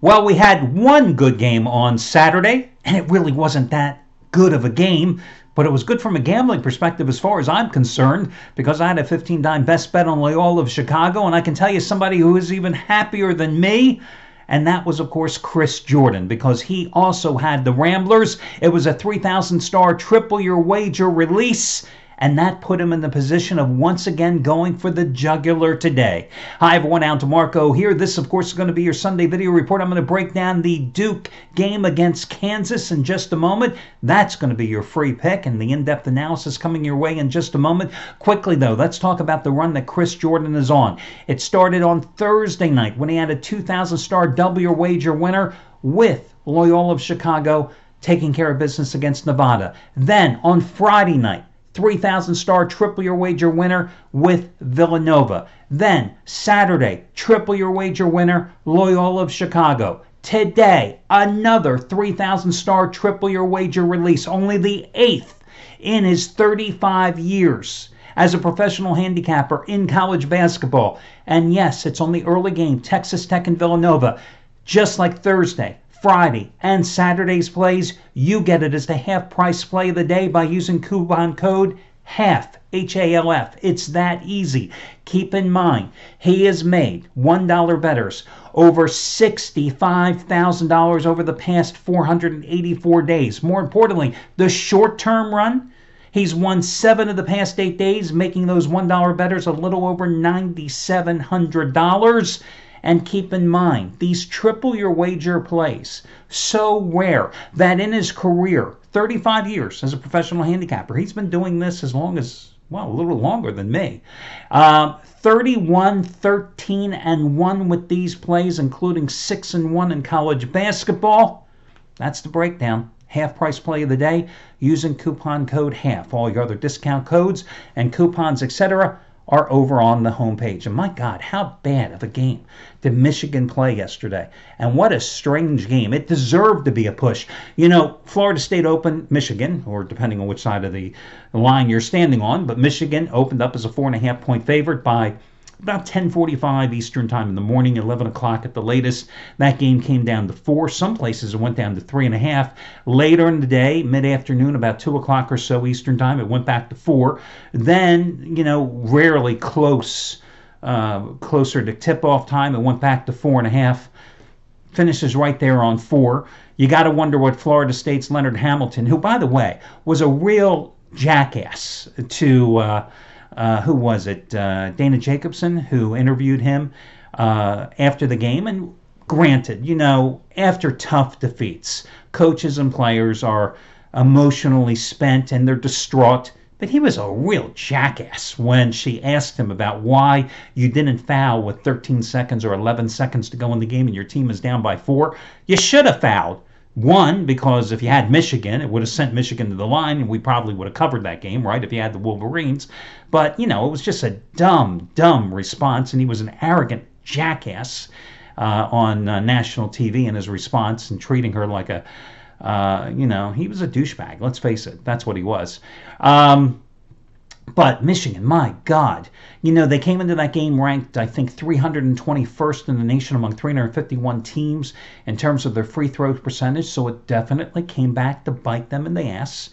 Well, we had one good game on Saturday, and it really wasn't that good of a game, but it was good from a gambling perspective as far as I'm concerned, because I had a 15-dime best bet on Loyola of Chicago, and I can tell you somebody who is even happier than me, and that was, of course, Chris Jordan, because he also had the Ramblers. It was a 3,000-star triple-year wager release, and that put him in the position of once again going for the jugular today. Hi everyone, Al DeMarco here. This, of course, is going to be your Sunday video report. I'm going to break down the Duke game against Kansas in just a moment. That's going to be your free pick, and the in-depth analysis coming your way in just a moment. Quickly, though, let's talk about the run that Chris Jordan is on. It started on Thursday night when he had a 2,000-star double-year wager winner with Loyola of Chicago taking care of business against Nevada. Then, on Friday night, 3,000-star triple-year wager winner with Villanova. Then, Saturday, triple-year wager winner, Loyola of Chicago. Today, another 3,000-star triple-year wager release, only the 8th in his 35 years as a professional handicapper in college basketball. And yes, it's on the early game, Texas Tech and Villanova. Just like Thursday, Friday, and Saturday's plays, you get it as the half-price play of the day by using coupon code HALF, H-A-L-F. It's that easy. Keep in mind, he has made $1 bettors over $65,000 over the past 484 days. More importantly, the short-term run, he's won 7 of the past 8 days, making those $1 bettors a little over $9,700. And keep in mind, these triple-year wager plays, so rare that in his career, 35 years as a professional handicapper, he's been doing this as long as, well, a little longer than me. 31, 13, and 1 with these plays, including 6 and 1 in college basketball. That's the breakdown. Half-price play of the day using coupon code HALF. All your other discount codes and coupons, etc., are over on the homepage. And my God, how bad of a game did Michigan play yesterday? And what a strange game. It deserved to be a push. You know, Florida State opened Michigan, or depending on which side of the line you're standing on, but Michigan opened up as a 4.5-point favorite by about 10:45 Eastern time in the morning, 11 o'clock at the latest. That game came down to 4. Some places it went down to 3.5. Later in the day, mid-afternoon, about 2 o'clock or so Eastern time, it went back to 4. Then, you know, rarely closer to tip-off time, it went back to 4.5. Finishes right there on 4. You got to wonder what Florida State's Leonard Hamilton, who, by the way, was a real jackass to who was it? Dana Jacobson, who interviewed him after the game. And granted, you know, after tough defeats, coaches and players are emotionally spent and they're distraught. But he was a real jackass when she asked him about why you didn't foul with 13 seconds or 11 seconds to go in the game and your team is down by 4. You should have fouled. 1, because if you had Michigan, it would have sent Michigan to the line, and we probably would have covered that game, right, if you had the Wolverines. But, you know, it was just a dumb response, and he was an arrogant jackass on national TV in his response and treating her like a, you know, he was a douchebag. Let's face it. That's what he was. But Michigan, my God, you know, they came into that game ranked, I think, 321st in the nation among 351 teams in terms of their free throw percentage, so it definitely came back to bite them in the ass.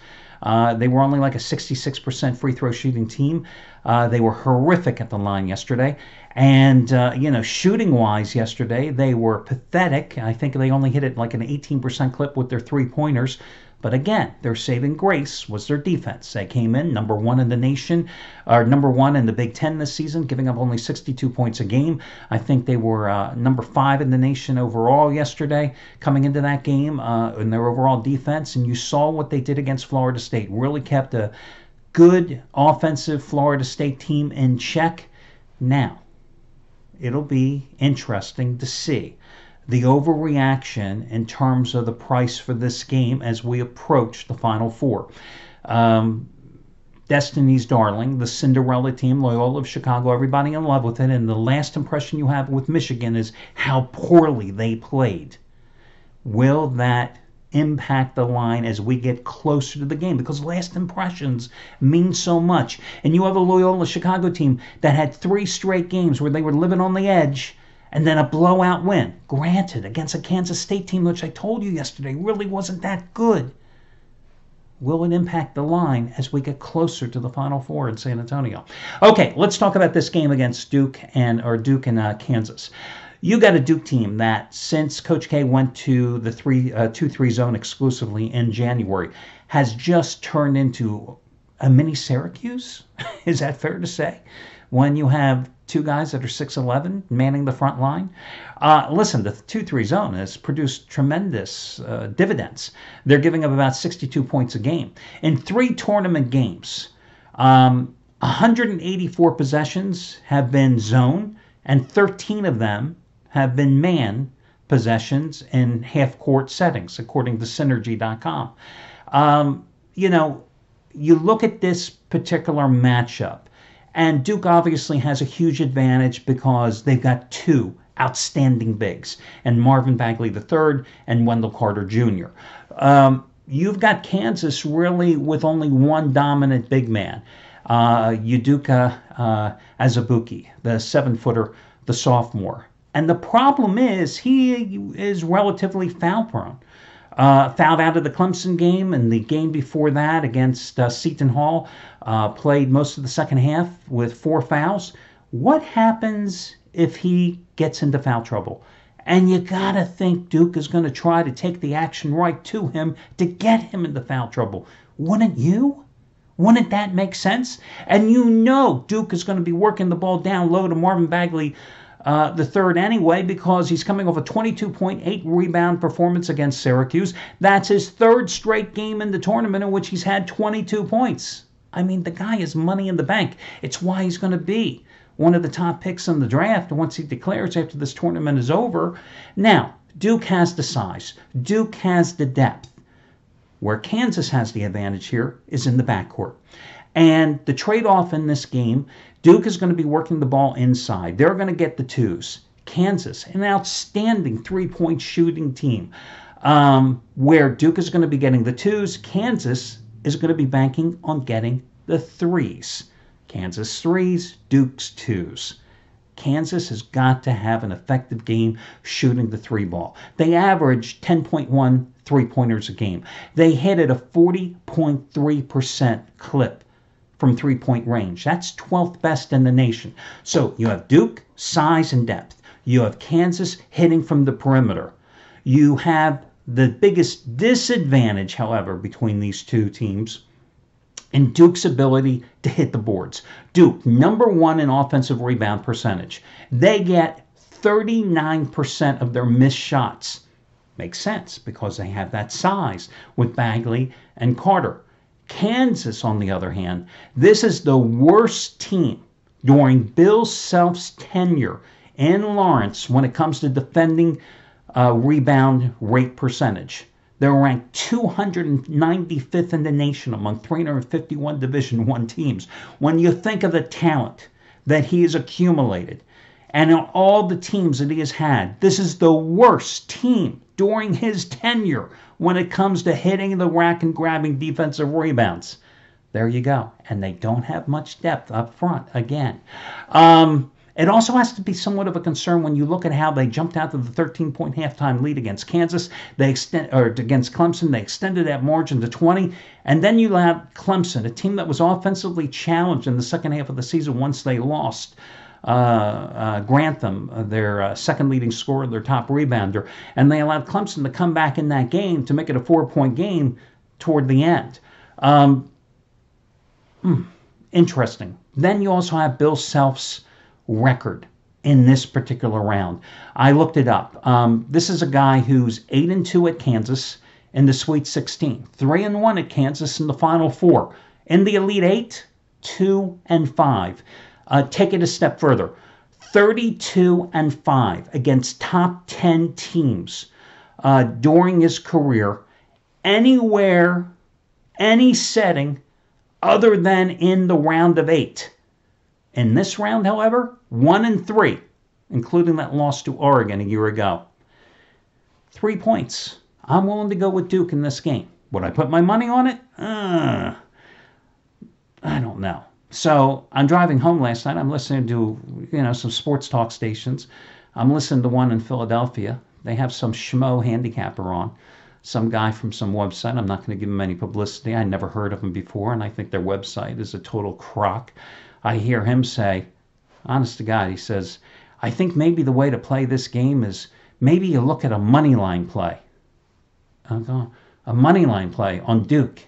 They were only like a 66% free throw shooting team. They were horrific at the line yesterday. And, you know, shooting-wise yesterday, they were pathetic. I think they only hit it like an 18% clip with their three-pointers. But again, their saving grace was their defense. They came in number 1 in the nation, or number 1 in the Big Ten this season, giving up only 62 points a game. I think they were number 5 in the nation overall yesterday, coming into that game in their overall defense. And you saw what they did against Florida State. Really kept a good offensive Florida State team in check. Now, it'll be interesting to see the overreaction in terms of the price for this game as we approach the Final Four. Destiny's darling, the Cinderella team, Loyola of Chicago, everybody in love with it, and the last impression you have with Michigan is how poorly they played. Will that impact the line as we get closer to the game? Because last impressions mean so much. And you have a Loyola Chicago team that had 3 straight games where they were living on the edge, And then a blowout win, granted, against a Kansas State team, which I told you yesterday really wasn't that good. Will it impact the line as we get closer to the Final Four in San Antonio? Okay, let's talk about this game against Duke and Kansas. You got a Duke team that, since Coach K went to the 2-3 zone exclusively in January, has just turned into a mini Syracuse. Is that fair to say? When you have two guys that are 6'11" manning the front line. Listen, the 2-3 zone has produced tremendous dividends. They're giving up about 62 points a game. In 3 tournament games, 184 possessions have been zone, and 13 of them have been man possessions in half-court settings, according to Synergy.com. You look at this particular matchup, and Duke obviously has a huge advantage because they've got 2 outstanding bigs, and Marvin Bagley III and Wendell Carter Jr. You've got Kansas really with only 1 dominant big man, Udoka Azubuike, the 7-footer, the sophomore. And the problem is he is relatively foul prone. Fouled out of the Clemson game, and the game before that against Seton Hall, played most of the second half with 4 fouls. What happens if he gets into foul trouble? And you got to think Duke is going to try to take the action right to him to get him into foul trouble. Wouldn't you? Wouldn't that make sense? And Duke is going to be working the ball down low to Marvin Bagley the third anyway, because he's coming off a 22.8 rebound performance against Syracuse. That's his 3rd straight game in the tournament in which he's had 22 points. I mean, the guy is money in the bank. It's why he's going to be one of the top picks in the draft once he declares after this tournament is over. Now, Duke has the size. Duke has the depth. Where Kansas has the advantage here is in the backcourt. And the trade-off in this game, Duke is going to be working the ball inside. They're going to get the 2s. Kansas, an outstanding 3-point shooting team, where Duke is going to be getting the 2s. Kansas is going to be banking on getting the 3s. Kansas 3s, Duke's 2s. Kansas has got to have an effective game shooting the 3 ball. They average 10.1 3-pointers a game. They hit at a 40.3% clip from 3-point range. That's 12th best in the nation. So you have Duke, size and depth. You have Kansas hitting from the perimeter. You have the biggest disadvantage, however, between these 2 teams in Duke's ability to hit the boards. Duke, number 1 in offensive rebound percentage. They get 39% of their missed shots. Makes sense because they have that size with Bagley and Carter. Kansas, on the other hand, this is the worst team during Bill Self's tenure in Lawrence when it comes to defending rebound rate percentage. They're ranked 295th in the nation among 351 Division I teams. When you think of the talent that he has accumulated and all the teams that he has had, this is the worst team during his tenure when it comes to hitting the rack and grabbing defensive rebounds. There you go. And they don't have much depth up front again. It also has to be somewhat of a concern when you look at how they jumped out to the 13-point halftime lead against Kansas. Against Clemson, they extended that margin to 20. And then you have Clemson, a team that was offensively challenged in the second half of the season once they lost Grantham, their second leading scorer, their top rebounder. And they allowed Clemson to come back in that game to make it a 4-point game toward the end. Interesting. Then you also have Bill Self's record in this particular round. I looked it up. This is a guy who's 8-2 at Kansas in the Sweet 16, 3-1 at Kansas in the Final Four. In the Elite 8, 2-5. Take it a step further. 32-5 against top 10 teams during his career, anywhere, any setting other than in the round of 8. In this round, however, 1-3, including that loss to Oregon a year ago. 3 points. I'm willing to go with Duke in this game. Would I put my money on it? I don't know. So I'm driving home last night. I'm listening to some sports talk stations. I'm listening to one in Philadelphia. They have some schmo handicapper on, some guy from some website. I'm not going to give him any publicity. I never heard of him before, and I think their website is a total crock. I hear him say, honest to God, he says, I think maybe the way to play this game is maybe you look at a money line play. I go, a money line play on Duke.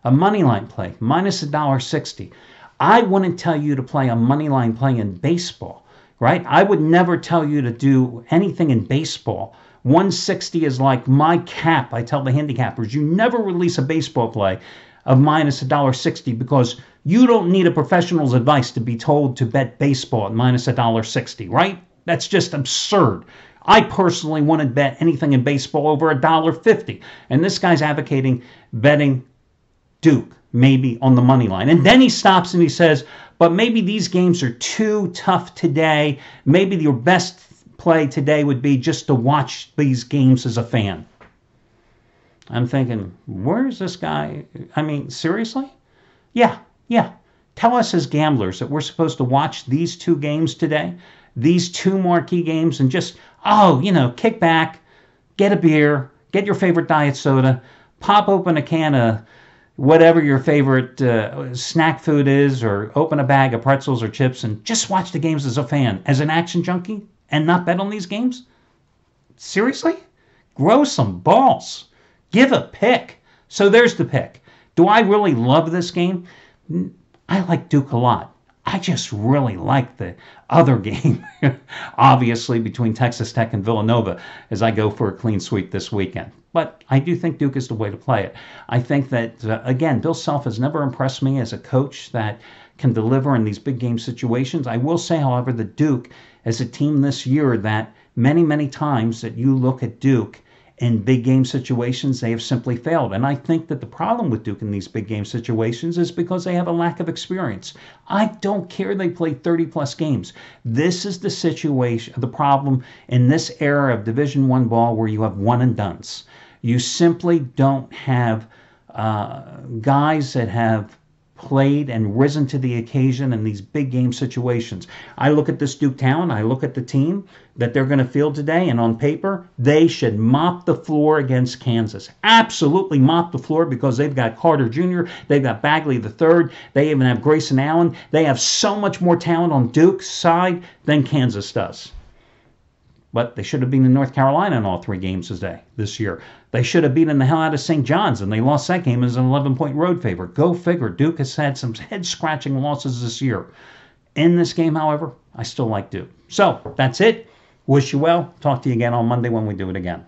A money line play, minus $1.60. I wouldn't tell you to play a money line play in baseball, right? I would never tell you to do anything in baseball. 160 is like my cap. I tell the handicappers, you never release a baseball play of minus $1.60 because you don't need a professional's advice to be told to bet baseball at minus $1.60, right? That's just absurd. I personally wouldn't bet anything in baseball over $1.50. And this guy's advocating betting Duke, maybe on the money line. And then he stops and he says, but maybe these games are too tough today. Maybe your best play today would be just to watch these games as a fan. I'm thinking, where is this guy? I mean, seriously? Yeah. Tell us as gamblers that we're supposed to watch these two games today, these two marquee games, and just, kick back, get a beer, get your favorite diet soda, pop open a can of whatever your favorite snack food is, or open a bag of pretzels or chips and just watch the games as a fan, as an action junkie, and not bet on these games? Seriously? Grow some balls. Give a pick. So there's the pick. Do I really love this game? I like Duke a lot. I just really like the other game, obviously, between Texas Tech and Villanova, as I go for a clean sweep this weekend. But I do think Duke is the way to play it. I think that, again, Bill Self has never impressed me as a coach that can deliver in these big game situations. I will say, however, that Duke is a team this year that many, many times that you look at Duke in big game situations, they have simply failed. And I think that the problem with Duke in these big game situations is because they have a lack of experience. I don't care they play 30 plus games. This is the situation, the problem in this era of Division I ball where you have one and dones. You simply don't have guys that have played and risen to the occasion in these big game situations. I look at this Duke talent, I look at the team that they're going to field today, and on paper, they should mop the floor against Kansas. Absolutely mop the floor, because they've got Carter Jr., they've got Bagley III, they even have Grayson Allen. They have so much more talent on Duke's side than Kansas does. But they should have been in North Carolina in all three games this year. They should have beaten the hell out of St. John's, and they lost that game as an 11-point road favorite. Go figure. Duke has had some head-scratching losses this year. In this game, however, I still like Duke. So, that's it. Wish you well. Talk to you again on Monday when we do it again.